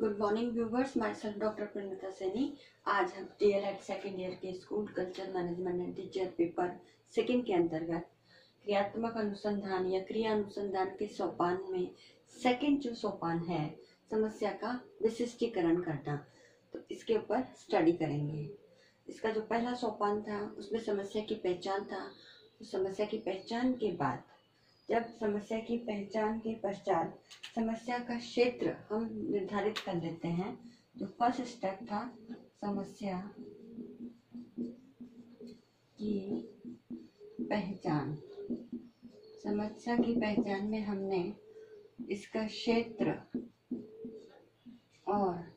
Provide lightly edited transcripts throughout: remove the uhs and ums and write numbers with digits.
Good morning viewers, myself doctor Pranata Saini. आज हम DLED second year के school culture management and teacher paper second के अंतर्गत क्रियात्मक अनुसंधान या क्रिया अनुसंधान के सोपान में सेकेंड जो सोपान है समस्या का विशिष्टीकरण करना, तो इसके ऊपर स्टडी करेंगे। इसका जो पहला सोपान था उसमें समस्या की पहचान था। तो समस्या की पहचान के बाद, जब समस्या की पहचान के पश्चात समस्या का क्षेत्र हम निर्धारित कर लेते हैं। जो फर्स्ट स्टेप था समस्या की पहचान, समस्या की पहचान में हमने इसका क्षेत्र और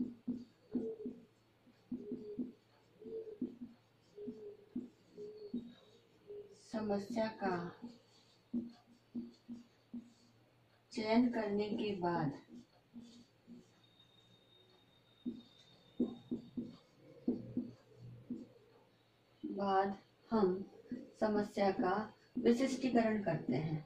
समस्या का चयन करने के बाद हम समस्या का विशिष्टीकरण करते हैं।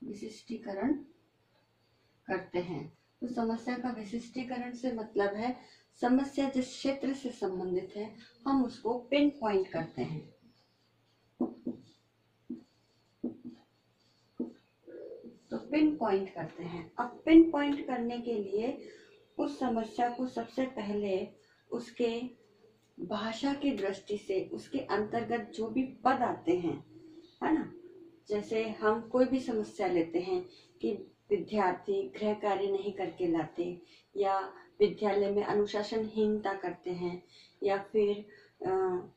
विशिष्टीकरण करते हैं तो समस्या का विशिष्टीकरण से मतलब है समस्या जिस क्षेत्र से संबंधित है हम उसको पिन पॉइंट करते हैं। तो पिन पॉइंट करते हैं। अब पिन पॉइंट करने के लिए उस समस्या को सबसे पहले उसके भाषा की दृष्टि से उसके अंतर्गत जो भी पद आते हैं, है ना, जैसे हम कोई भी समस्या लेते हैं कि विद्यार्थी गृह कार्य नहीं करके लाते, या विद्यालय में अनुशासनहीनता करते हैं, या फिर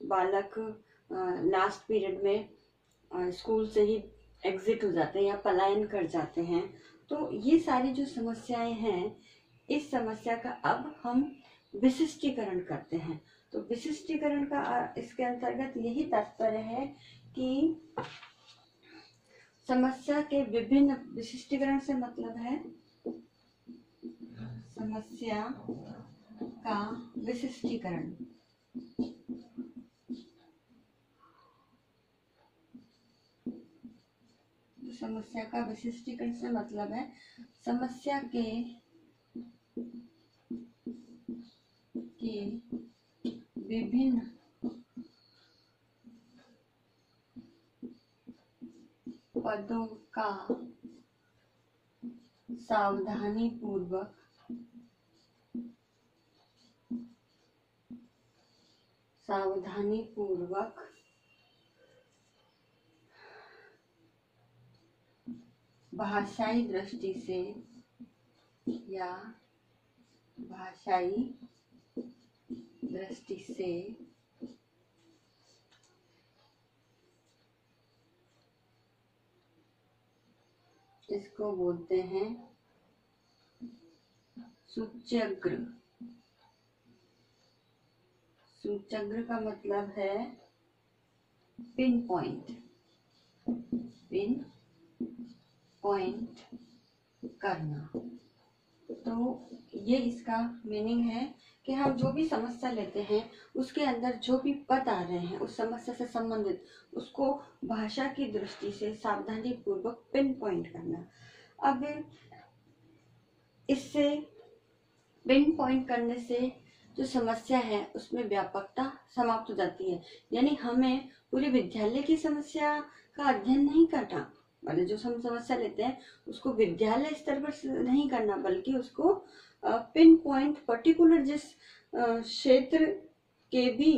बालक लास्ट पीरियड में स्कूल से ही एग्जिट हो जाते हैं या पलायन कर जाते हैं। तो ये सारी जो समस्याएं हैं, इस समस्या का अब हम विशिष्टीकरण करते हैं। तो विशिष्टीकरण का इसके अंतर्गत यही तात्पर्य है कि समस्या के विभिन्न, विशिष्टीकरण से मतलब है समस्या का विशिष्टीकरण। समस्या का विशिष्टीकरण से मतलब है समस्या के विभिन्न पदों का सावधानी पूर्वक भाषाई दृष्टि से या भाषाई दृष्टि से इसको बोलते हैं सूच्यग्र। सूच्यग्र का मतलब है पिन पॉइंट करना। तो ये इसका मीनिंग है कि हम जो भी समस्या लेते हैं उसके अंदर जो भी पद आ रहे हैं उस समस्या से संबंधित, उसको भाषा की दृष्टि से सावधानी पूर्वक पिन पॉइंट करना। अब इससे पिन पॉइंट करने से जो समस्या है उसमें व्यापकता समाप्त हो जाती है। यानी हमें पूरी विद्यालय की समस्या का अध्ययन नहीं करना, मतलब जो हम समस्या लेते हैं उसको विद्यालय स्तर पर नहीं करना, बल्कि उसको पिन पॉइंट पर्टिकुलर जिस क्षेत्र के भी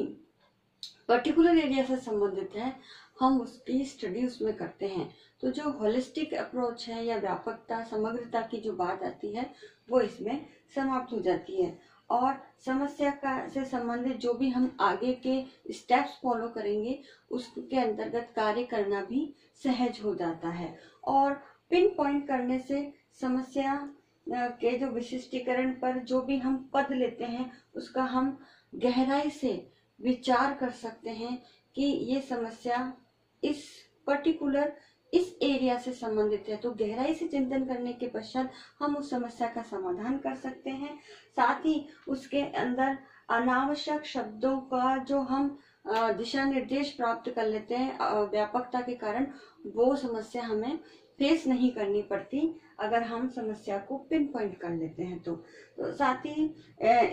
पर्टिकुलर एरिया से संबंधित है हम उसकी स्टडी उसमें करते हैं। तो जो होलिस्टिक अप्रोच है या व्यापकता समग्रता की जो बात आती है वो इसमें समाप्त हो जाती है, और समस्या का से संबंधित जो भी हम आगे के स्टेप्स फॉलो करेंगे उसके अंतर्गत कार्य करना भी सहज हो जाता है। और पिन पॉइंट करने से समस्या के जो विशिष्टीकरण पर जो भी हम पद लेते हैं उसका हम गहराई से विचार कर सकते हैं कि ये समस्या इस पर्टिकुलर इस एरिया से संबंधित है। तो गहराई से चिंतन करने के पश्चात हम उस समस्या का समाधान कर सकते हैं। साथ ही उसके अंदर अनावश्यक शब्दों का जो हम दिशा निर्देश प्राप्त कर लेते हैं व्यापकता के कारण, वो समस्या हमें फेस नहीं करनी पड़ती अगर हम समस्या को पिन पॉइंट कर लेते हैं। तो साथ ही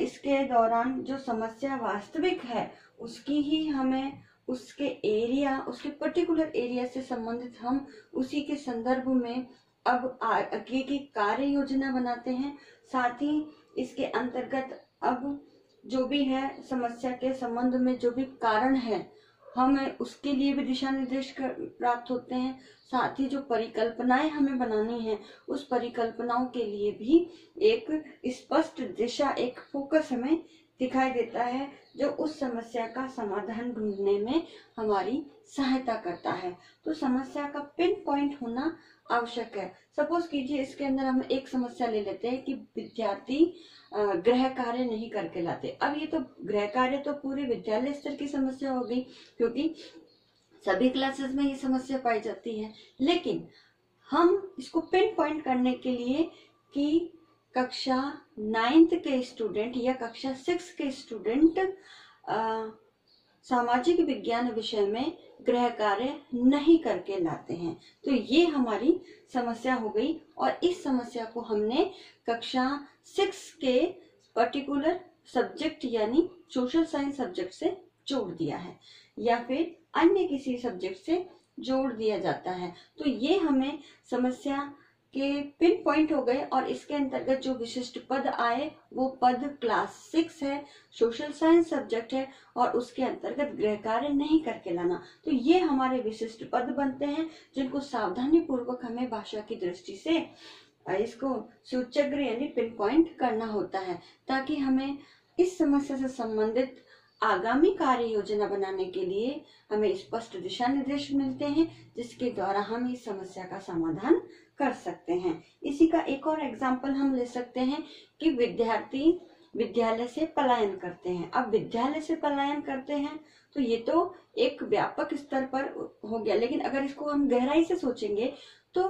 इसके दौरान जो समस्या वास्तविक है उसकी ही हमें उसके एरिया, उसके पर्टिकुलर एरिया से संबंधित हम उसी के संदर्भ में अब आगे की कार्य योजना बनाते हैं। साथ ही इसके अंतर्गत अब जो भी है समस्या के संबंध में जो भी कारण है हमें उसके लिए भी दिशा निर्देश प्राप्त होते हैं। साथ ही जो परिकल्पनाएं हमें बनानी है उस परिकल्पनाओं के लिए भी एक स्पष्ट दिशा, एक फोकस हमें दिखाई देता है जो उस समस्या का समाधान ढूंढने में हमारी सहायता करता है। तो समस्या का पिन पॉइंट होना आवश्यक है। सपोज कीजिए इसके अंदर हम एक समस्या ले लेते हैं कि विद्यार्थी गृह कार्य नहीं करके लाते। अब ये तो गृह कार्य तो पूरे विद्यालय स्तर की समस्या हो गई क्योंकि सभी क्लासेस में ये समस्या पाई जाती है, लेकिन हम इसको पिन पॉइंट करने के लिए कि कक्षा 9th के स्टूडेंट या कक्षा 6 के स्टूडेंट सामाजिक विज्ञान विषय में गृह कार्य नहीं करके लाते हैं, तो ये हमारी समस्या हो गई। और इस समस्या को हमने कक्षा 6 के पर्टिकुलर सब्जेक्ट यानी सोशल साइंस सब्जेक्ट से जोड़ दिया है या फिर अन्य किसी सब्जेक्ट से जोड़ दिया जाता है। तो ये हमें समस्या के पिन पॉइंट हो गए और इसके अंतर्गत जो विशिष्ट पद आए वो पद क्लास 6 है, सोशल साइंस सब्जेक्ट है और उसके अंतर्गत गृह कार्य नहीं करके लाना। तो ये हमारे विशिष्ट पद बनते हैं जिनको सावधानी पूर्वक हमें भाषा की दृष्टि से इसको सूचक्र यानी पिन पॉइंट करना होता है ताकि हमें इस समस्या से संबंधित आगामी कार्य योजना बनाने के लिए हमें स्पष्ट दिशा निर्देश मिलते हैं जिसके द्वारा हम इस समस्या का समाधान कर सकते हैं। इसी का एक और एग्जाम्पल हम ले सकते हैं कि विद्यार्थी विद्यालय से पलायन करते हैं। अब विद्यालय से पलायन करते हैं तो ये तो एक व्यापक स्तर पर हो गया, लेकिन अगर इसको हम गहराई से सोचेंगे तो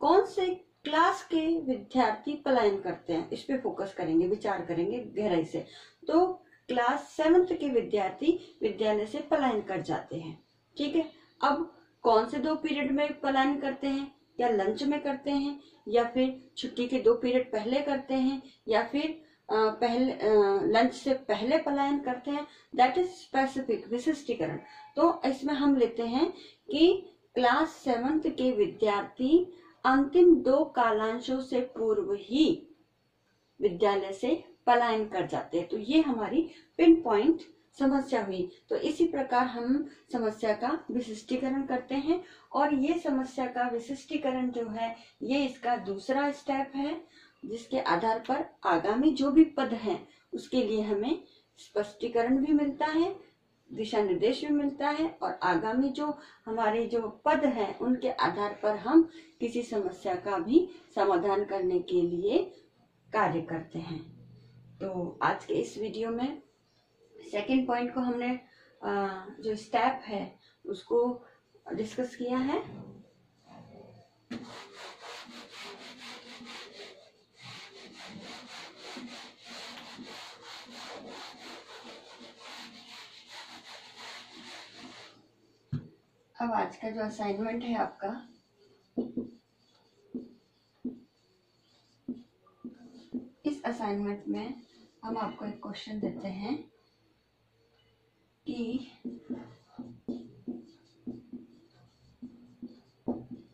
कौन से क्लास के विद्यार्थी पलायन करते हैं इस पे फोकस करेंगे, विचार करेंगे गहराई से। तो क्लास 7th के विद्यार्थी विद्यालय से पलायन कर जाते हैं। ठीक है, अब कौन से 2 पीरियड में पलायन करते हैं, या लंच में करते हैं या फिर छुट्टी के 2 पीरियड पहले करते हैं या फिर पहले लंच से पहले पलायन करते हैं, दैट इज स्पेसिफिक विशिष्टीकरण। तो इसमें हम लेते हैं कि क्लास 7th के विद्यार्थी अंतिम 2 कालांशों से पूर्व ही विद्यालय से पलायन कर जाते हैं। तो ये हमारी पिन पॉइंट समस्या हुई। तो इसी प्रकार हम समस्या का विशिष्टीकरण करते हैं और ये समस्या का विशिष्टीकरण जो है ये इसका दूसरा स्टेप है जिसके आधार पर आगामी जो भी पद हैं उसके लिए हमें स्पष्टीकरण भी मिलता है, दिशा निर्देश भी मिलता है और आगामी जो हमारे जो पद हैं उनके आधार पर हम किसी समस्या का भी समाधान करने के लिए कार्य करते हैं। तो आज के इस वीडियो में सेकंड पॉइंट को हमने जो स्टेप है उसको डिस्कस किया है। अब आज का जो असाइनमेंट है आपका, इस असाइनमेंट में हम आपको एक क्वेश्चन देते हैं कि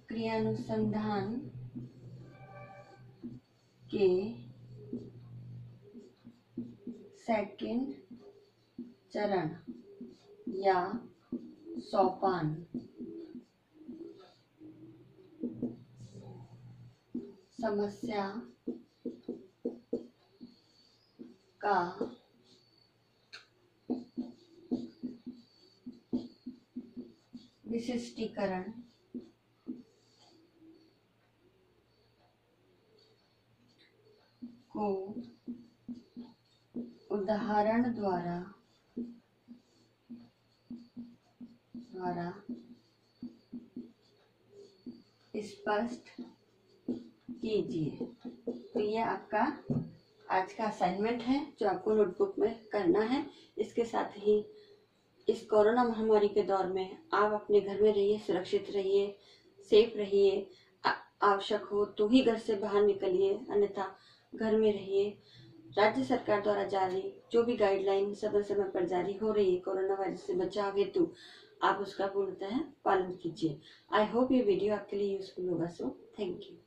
क्रियानुसंधान के सेकंड चरण या सोपान समस्या का विशिष्टीकरण को उदाहरण द्वारा स्पष्ट कीजिए। तो ये आपका आज का असाइनमेंट है जो आपको नोटबुक में करना है। इसके साथ ही इस कोरोना महामारी के दौर में आप अपने घर में रहिए, सुरक्षित रहिए, सेफ रहिए। आवश्यक हो तो ही घर से बाहर निकलिए, अन्यथा घर में रहिए। राज्य सरकार द्वारा जारी जो भी गाइडलाइन समय समय पर जारी हो रही है कोरोना वायरस से बचाव हेतु, आप उसका पूर्णतः पालन कीजिए। आई होप ये वीडियो आपके लिए यूजफुल होगा। So thank you.